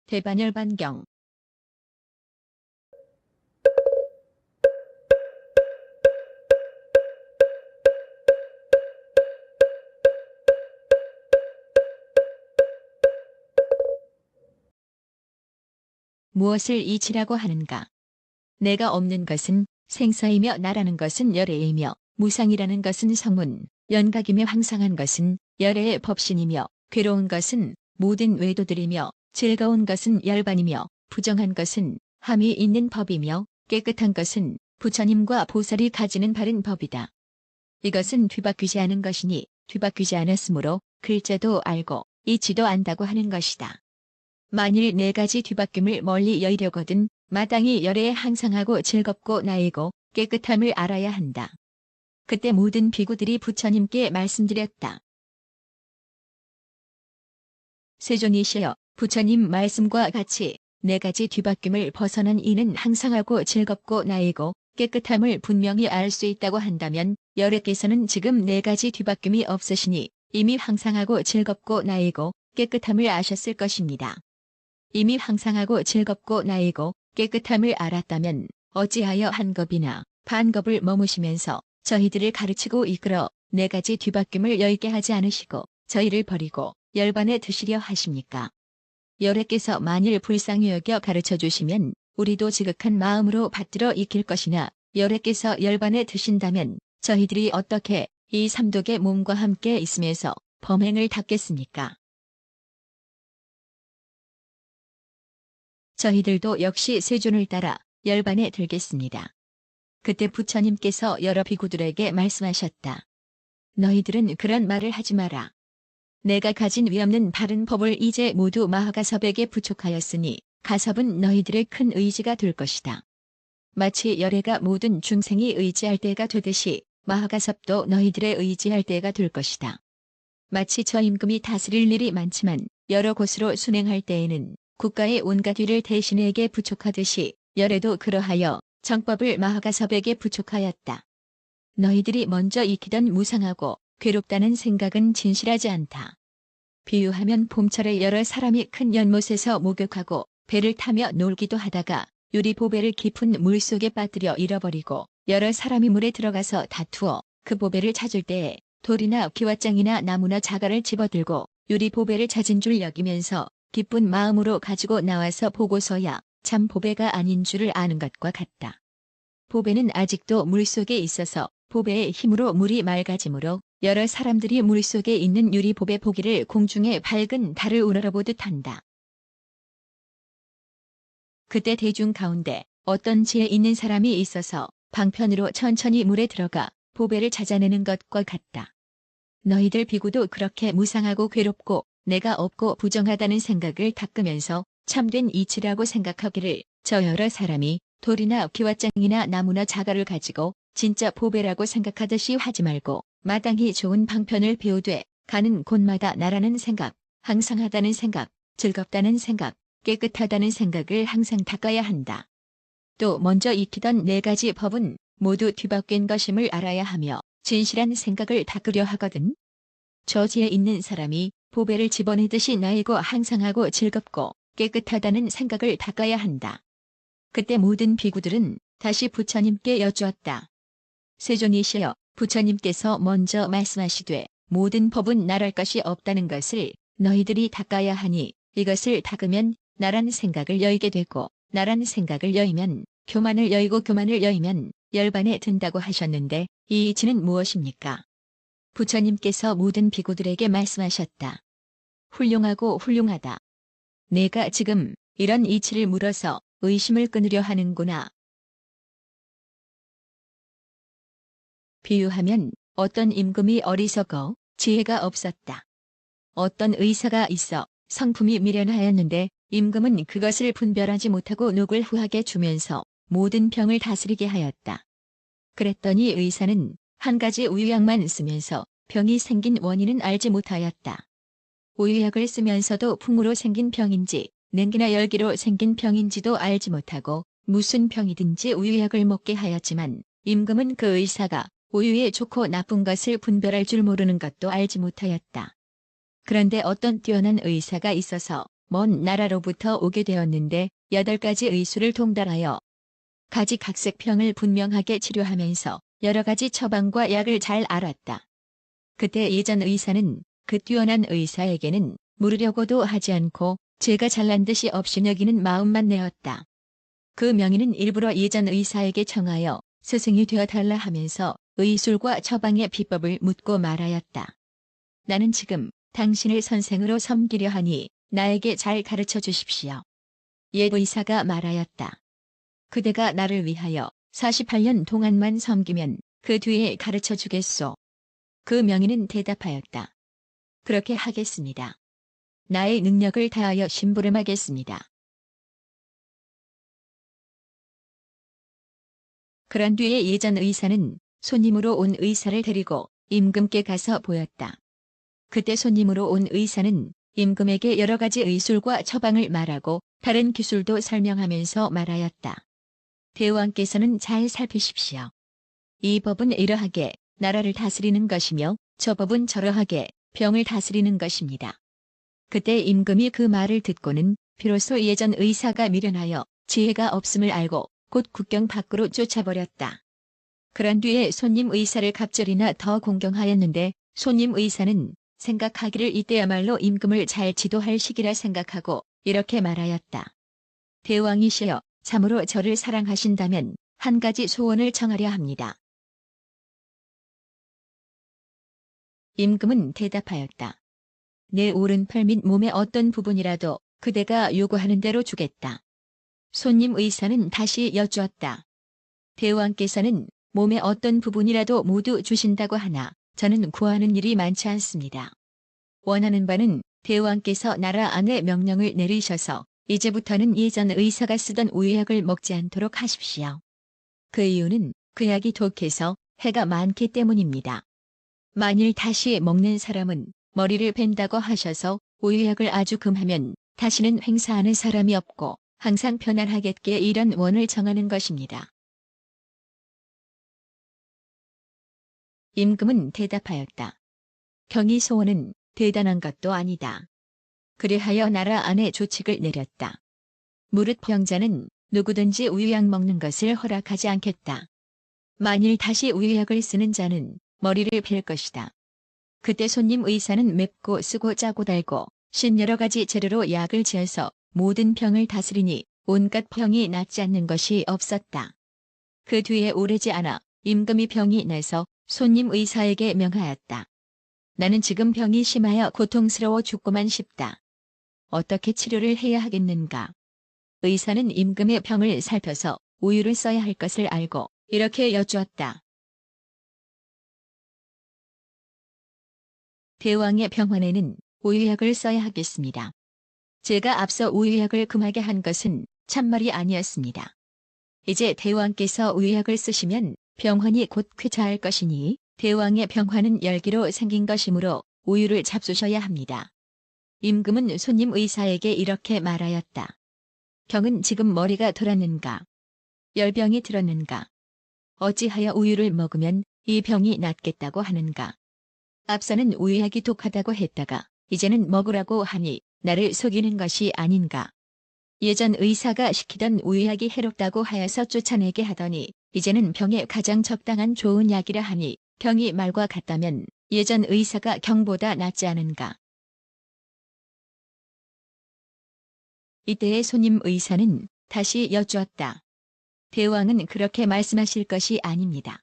대반열반경. 무엇을 이치라고 하는가? 내가 없는 것은 생사이며 나라는 것은 열애이며 무상이라는 것은 성문, 연각이며 황상한 것은 열애의 법신이며 괴로운 것은 모든 외도들이며 즐거운 것은 열반이며 부정한 것은 함이 있는 법이며 깨끗한 것은 부처님과 보살이 가지는 바른 법이다. 이것은 뒤바뀌지 않은 것이니 뒤바뀌지 않았으므로 글자도 알고 이치도 안다고 하는 것이다. 만일 네 가지 뒤바뀜을 멀리 여의려거든 마땅히 열애에 항상하고 즐겁고 나이고 깨끗함을 알아야 한다. 그때 모든 비구들이 부처님께 말씀드렸다. 세존이시여, 부처님 말씀과 같이 네 가지 뒤바뀜을 벗어난 이는 항상하고 즐겁고 나이고 깨끗함을 분명히 알 수 있다고 한다면 열애께서는 지금 네 가지 뒤바뀜이 없으시니 이미 항상하고 즐겁고 나이고 깨끗함을 아셨을 것입니다. 이미 항상하고 즐겁고 나이고 깨끗함을 알았다면 어찌하여 한 겁이나 반겁을 머무시면서 저희들을 가르치고 이끌어 네 가지 뒤바뀜을 여의게 하지 않으시고 저희를 버리고 열반에 드시려 하십니까? 열애께서 만일 불쌍히 여겨 가르쳐 주시면 우리도 지극한 마음으로 받들어 익힐 것이나 열애께서 열반에 드신다면 저희들이 어떻게 이 삼독의 몸과 함께 있으면서 범행을 닦겠습니까? 저희들도 역시 세존을 따라 열반에 들겠습니다. 그때 부처님께서 여러 비구들에게 말씀하셨다. 너희들은 그런 말을 하지 마라. 내가 가진 위없는 바른 법을 이제 모두 마하가섭에게 부촉하였으니 가섭은 너희들의 큰 의지가 될 것이다. 마치 열애가 모든 중생이 의지할 때가 되듯이 마하가섭도 너희들의 의지할 때가 될 것이다. 마치 저 임금이 다스릴 일이 많지만 여러 곳으로 순행할 때에는 국가의 온갖 일을 대신에게 부촉하듯이 열애도 그러하여 정법을 마하가섭에게 부촉하였다. 너희들이 먼저 익히던 무상하고 괴롭다는 생각은 진실하지 않다. 비유하면 봄철에 여러 사람이 큰 연못에서 목욕하고 배를 타며 놀기도 하다가 유리보배를 깊은 물속에 빠뜨려 잃어버리고 여러 사람이 물에 들어가서 다투어 그 보배를 찾을 때에 돌이나 기왓장이나 나무나 자갈을 집어들고 유리보배를 찾은 줄 여기면서 기쁜 마음으로 가지고 나와서 보고서야 참 보배가 아닌 줄을 아는 것과 같다. 보배는 아직도 물속에 있어서 보배의 힘으로 물이 맑아지므로 여러 사람들이 물속에 있는 유리보배 보기를 공중에 밝은 달을 우러러보듯 한다. 그때 대중 가운데 어떤 지혜 있는 사람이 있어서 방편으로 천천히 물에 들어가 보배를 찾아내는 것과 같다. 너희들 비구도 그렇게 무상하고 괴롭고 내가 없고 부정하다는 생각을 닦으면서 참된 이치라고 생각하기를 저 여러 사람이 돌이나 기왓장이나 나무나 자갈을 가지고 진짜 보배라고 생각하듯이 하지 말고 마땅히 좋은 방편을 배우되 가는 곳마다 나라는 생각, 항상하다는 생각, 즐겁다는 생각, 깨끗하다는 생각을 항상 닦아야 한다. 또 먼저 익히던 네 가지 법은 모두 뒤바뀐 것임을 알아야 하며 진실한 생각을 닦으려 하거든. 저지에 있는 사람이 보배를 집어내듯이 나이고 항상하고 즐겁고 깨끗하다는 생각을 닦아야 한다. 그때 모든 비구들은 다시 부처님께 여쭈었다. 세존이시여, 부처님께서 먼저 말씀하시되 모든 법은 나랄 것이 없다는 것을 너희들이 닦아야 하니 이것을 닦으면 나란 생각을 여의게 되고 나란 생각을 여의면 교만을 여의고 교만을 여의면 열반에 든다고 하셨는데 이 이치는 무엇입니까? 부처님께서 모든 비구들에게 말씀하셨다. 훌륭하고 훌륭하다. 내가 지금 이런 이치를 물어서 의심을 끊으려 하는구나. 비유하면 어떤 임금이 어리석어 지혜가 없었다. 어떤 의사가 있어 성품이 미련하였는데 임금은 그것을 분별하지 못하고 녹을 후하게 주면서 모든 병을 다스리게 하였다. 그랬더니 의사는 한 가지 우유약만 쓰면서 병이 생긴 원인은 알지 못하였다. 우유약을 쓰면서도 풍으로 생긴 병인지 냉기나 열기로 생긴 병인지도 알지 못하고 무슨 병이든지 우유약을 먹게 하였지만 임금은 그 의사가 우유의 좋고 나쁜 것을 분별할 줄 모르는 것도 알지 못하였다. 그런데 어떤 뛰어난 의사가 있어서 먼 나라로부터 오게 되었는데 8가지 의술을 통달하여 가지각색병을 분명하게 치료하면서 여러 가지 처방과 약을 잘 알았다. 그때 예전 의사는 그 뛰어난 의사에게는 물으려고도 하지 않고 제가 잘난 듯이 없이 여기는 마음만 내었다. 그 명의는 일부러 예전 의사에게 청하여 스승이 되어 달라 하면서 의술과 처방의 비법을 묻고 말하였다. 나는 지금 당신을 선생으로 섬기려 하니 나에게 잘 가르쳐 주십시오. 옛 의사가 말하였다. 그대가 나를 위하여 48년 동안만 섬기면 그 뒤에 가르쳐 주겠소. 그 명의는 대답하였다. 그렇게 하겠습니다. 나의 능력을 다하여 심부름하겠습니다. 그런 뒤에 예전 의사는 손님으로 온 의사를 데리고 임금께 가서 보였다. 그때 손님으로 온 의사는 임금에게 여러 가지 의술과 처방을 말하고 다른 기술도 설명하면서 말하였다. 대왕께서는 잘 살피십시오. 이 법은 이러하게 나라를 다스리는 것이며 저 법은 저러하게 병을 다스리는 것입니다. 그때 임금이 그 말을 듣고는 비로소 예전 의사가 미련하여 지혜가 없음을 알고 곧 국경 밖으로 쫓아버렸다. 그런 뒤에 손님 의사를 갑절이나 더 공경하였는데 손님 의사는 생각하기를 이때야말로 임금을 잘 지도할 시기라 생각하고 이렇게 말하였다. 대왕이시여, 참으로 저를 사랑하신다면 한 가지 소원을 청하려 합니다. 임금은 대답하였다. 내 오른팔 및 몸의 어떤 부분이라도 그대가 요구하는 대로 주겠다. 손님 의사는 다시 여쭈었다. 대왕께서는 몸의 어떤 부분이라도 모두 주신다고 하나 저는 구하는 일이 많지 않습니다. 원하는 바는 대왕께서 나라 안에 명령을 내리셔서 이제부터는 예전 의사가 쓰던 우유약을 먹지 않도록 하십시오. 그 이유는 그 약이 독해서 해가 많기 때문입니다. 만일 다시 먹는 사람은 머리를 벤다고 하셔서 우유약을 아주 금하면 다시는 행사하는 사람이 없고 항상 편안하겠기에 이런 원을 정하는 것입니다. 임금은 대답하였다. 경의 소원은 대단한 것도 아니다. 그리하여 나라 안에 조칙을 내렸다. 무릇 병자는 누구든지 우유약 먹는 것을 허락하지 않겠다. 만일 다시 우유약을 쓰는 자는 머리를 벨 것이다. 그때 손님 의사는 맵고 쓰고 짜고 달고 신 여러 가지 재료로 약을 지어서 모든 병을 다스리니 온갖 병이 낫지 않는 것이 없었다. 그 뒤에 오래지 않아 임금이 병이 나서 손님 의사에게 명하였다. 나는 지금 병이 심하여 고통스러워 죽고만 싶다. 어떻게 치료를 해야 하겠는가? 의사는 임금의 병을 살펴서 우유를 써야 할 것을 알고 이렇게 여쭈었다. 대왕의 병원에는 우유약을 써야 하겠습니다. 제가 앞서 우유약을 금하게 한 것은 참말이 아니었습니다. 이제 대왕께서 우유약을 쓰시면 병환이 곧 쾌차할 것이니 대왕의 병환은 열기로 생긴 것이므로 우유를 잡수셔야 합니다. 임금은 손님 의사에게 이렇게 말하였다. 경은 지금 머리가 돌았는가? 열병이 들었는가? 어찌하여 우유를 먹으면 이 병이 낫겠다고 하는가? 앞서는 우유약이 독하다고 했다가 이제는 먹으라고 하니 나를 속이는 것이 아닌가? 예전 의사가 시키던 우유약이 해롭다고 하여서 쫓아내게 하더니 이제는 병에 가장 적당한 좋은 약이라 하니 경이 말과 같다면 예전 의사가 경보다 낫지 않은가? 이때의 손님 의사는 다시 여쭈었다. 대왕은 그렇게 말씀하실 것이 아닙니다.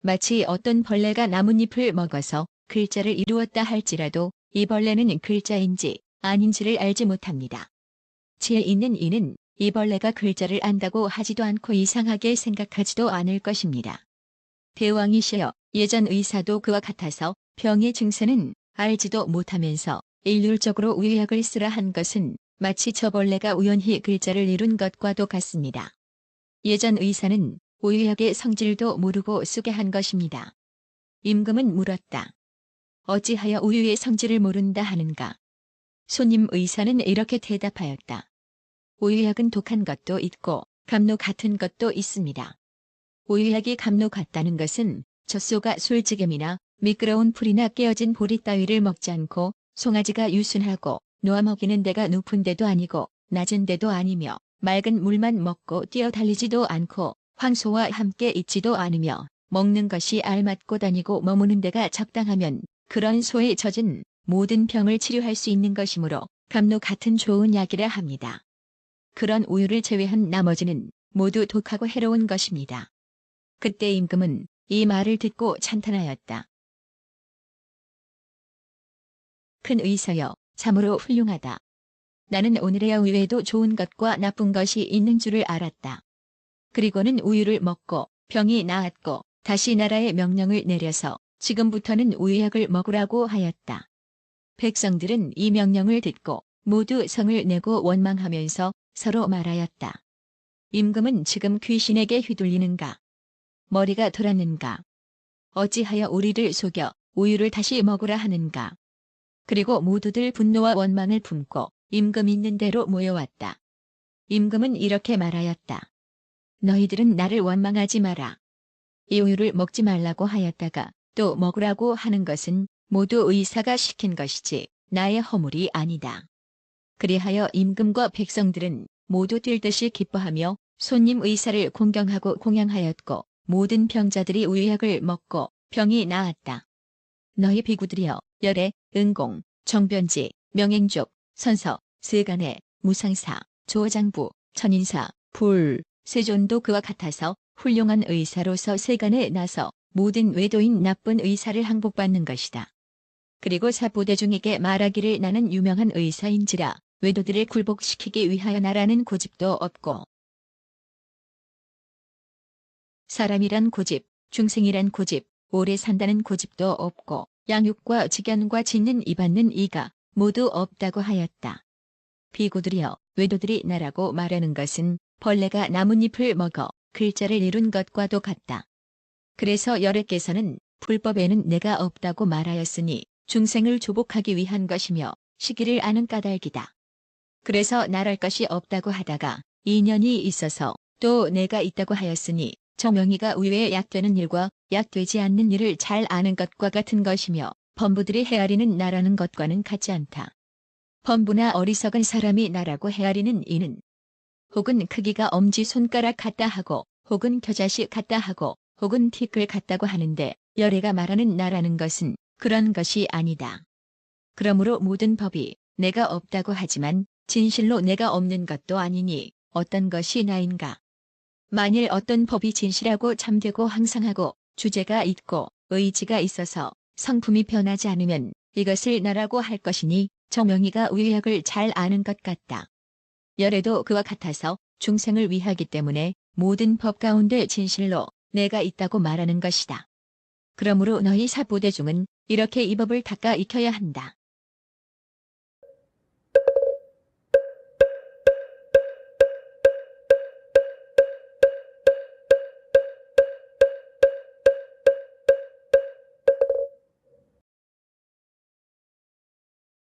마치 어떤 벌레가 나뭇잎을 먹어서 글자를 이루었다 할지라도 이 벌레는 글자인지 아닌지를 알지 못합니다. 지혜 있는 이는 이 벌레가 글자를 안다고 하지도 않고 이상하게 생각하지도 않을 것입니다. 대왕이시여, 예전 의사도 그와 같아서 병의 증세는 알지도 못하면서 일률적으로 우유약을 쓰라 한 것은 마치 저 벌레가 우연히 글자를 이룬 것과도 같습니다. 예전 의사는 우유약의 성질도 모르고 쓰게 한 것입니다. 임금은 물었다. 어찌하여 우유의 성질을 모른다 하는가? 손님 의사는 이렇게 대답하였다. 우유약은 독한 것도 있고 감로 같은 것도 있습니다. 우유약이 감로 같다는 것은 젖소가 솔지gem이나 미끄러운 풀이나 깨어진 보리 따위를 먹지 않고 송아지가 유순하고 놓아 먹이는 데가 높은 데도 아니고 낮은 데도 아니며 맑은 물만 먹고 뛰어달리지도 않고 황소와 함께 있지도 않으며 먹는 것이 알맞고 다니고 머무는 데가 적당하면 그런 소에 젖은 모든 병을 치료할 수 있는 것이므로 감로 같은 좋은 약이라 합니다. 그런 우유를 제외한 나머지는 모두 독하고 해로운 것입니다. 그때 임금은 이 말을 듣고 찬탄하였다. 큰 의사여, 참으로 훌륭하다. 나는 오늘의 우유에도 좋은 것과 나쁜 것이 있는 줄을 알았다. 그리고는 우유를 먹고 병이 나았고 다시 나라의 명령을 내려서 지금부터는 우유약을 먹으라고 하였다. 백성들은 이 명령을 듣고 모두 성을 내고 원망하면서 서로 말하였다. 임금은 지금 귀신에게 휘둘리는가? 머리가 돌았는가? 어찌하여 우리를 속여 우유를 다시 먹으라 하는가? 그리고 모두들 분노와 원망을 품고 임금 있는 대로 모여왔다. 임금은 이렇게 말하였다. 너희들은 나를 원망하지 마라. 이 우유를 먹지 말라고 하였다가 또 먹으라고 하는 것은 모두 의사가 시킨 것이지 나의 허물이 아니다. 그리하여 임금과 백성들은 모두 뛸듯이 기뻐하며 손님 의사를 공경하고 공양하였고 모든 병자들이 우유약을 먹고 병이 나았다. 너희 비구들이여 열애, 은공, 정변지, 명행족, 선서, 세간에, 무상사, 조장부, 천인사, 불, 세존도 그와 같아서 훌륭한 의사로서 세간에 나서 모든 외도인 나쁜 의사를 항복받는 것이다. 그리고 사부대중에게 말하기를 나는 유명한 의사인지라 외도들을 굴복시키기 위하여 나라는 고집도 없고 사람이란 고집, 중생이란 고집, 오래 산다는 고집도 없고 양육과 직연과 짓는 이받는 이가 모두 없다고 하였다. 비구들이여 외도들이 나라고 말하는 것은 벌레가 나뭇잎을 먹어 글자를 이룬 것과도 같다. 그래서 여래께서는 불법에는 내가 없다고 말하였으니 중생을 조복하기 위한 것이며 시기를 아는 까닭이다. 그래서 나랄 것이 없다고 하다가 인연이 있어서 또 내가 있다고 하였으니 정명이가 우유에 약되는 일과 약되지 않는 일을 잘 아는 것과 같은 것이며 범부들이 헤아리는 나라는 것과는 같지 않다. 범부나 어리석은 사람이 나라고 헤아리는 이는 혹은 크기가 엄지손가락 같다 하고 혹은 겨자씨 같다 하고 혹은 티끌 같다고 하는데 열애가 말하는 나라는 것은 그런 것이 아니다. 그러므로 모든 법이 내가 없다고 하지만 진실로 내가 없는 것도 아니니 어떤 것이 나인가? 만일 어떤 법이 진실하고 참되고 항상하고 주제가 있고 의지가 있어서 성품이 변하지 않으면 이것을 나라고 할 것이니 정명이가 우유약을 잘 아는 것 같다. 열애도 그와 같아서 중생을 위하기 때문에 모든 법 가운데 진실로 내가 있다고 말하는 것이다. 그러므로 너희 사부대중은 이렇게 이 법을 닦아 익혀야 한다.